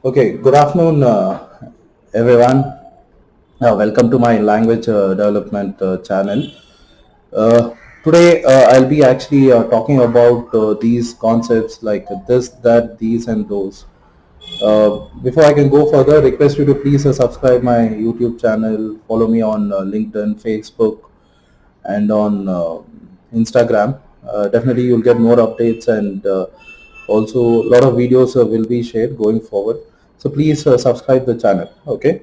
Okay, good afternoon, everyone. Welcome to my language development channel. Today, I'll be actually talking about these concepts like this, that, these, and those. Before I can go further, request you to please subscribe my YouTube channel, follow me on LinkedIn, Facebook, and on Instagram. Definitely, you'll get more updates and also a lot of videos will be shared going forward. So please subscribe the channel. Okay,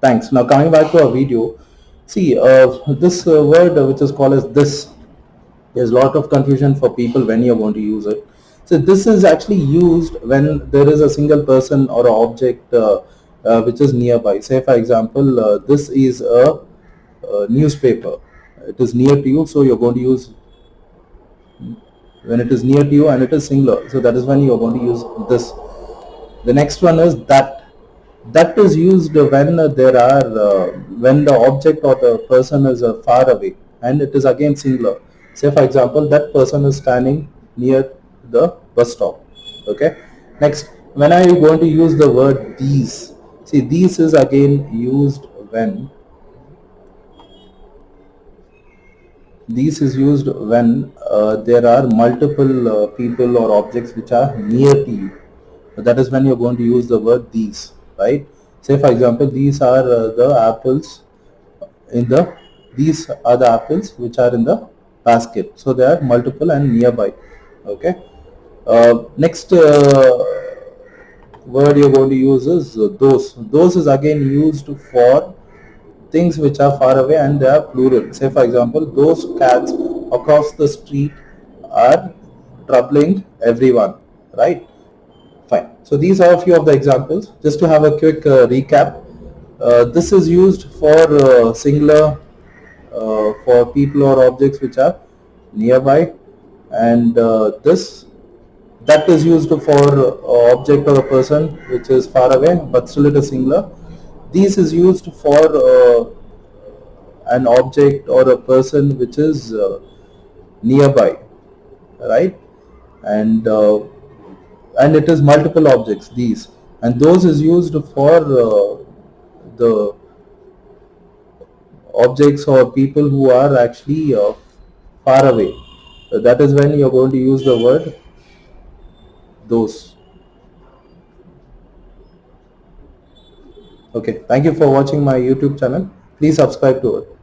thanks. Now coming back to our video, see this word which is called as this. There's a lot of confusion for people when you're going to use it. So this is actually used when there is a single person or an object which is nearby. Say for example, this is a newspaper. It is near to you, so you're going to use when it is near to you and it is singular. So that is when you're going to use this. The next one is that. That is used when there are when the object or the person is far away and it is again singular. Say for example, that person is standing near the bus stop. Okay. Next, when are you going to use the word these? See, these is again used when these is used when there are multiple people or objects which are near to you. That is when you're going to use the word these, right? Say for example, these are the apples in the these are the apples which are in the basket. So they are multiple and nearby. Okay. Next word you're going to use is those. Those is again used for things which are far away and they are plural. Say for example, those cats across the street are troubling everyone, right? Fine. So these are a few of the examples. Just to have a quick recap, this is used for singular for people or objects which are nearby, and this that is used for object or a person which is far away but still it is singular. These is used for an object or a person which is nearby, right? And and it is multiple objects, these, and those is used for the objects or people who are actually far away. That is when you're going to use the word those. Okay, thank you for watching my YouTube channel. Please subscribe to it.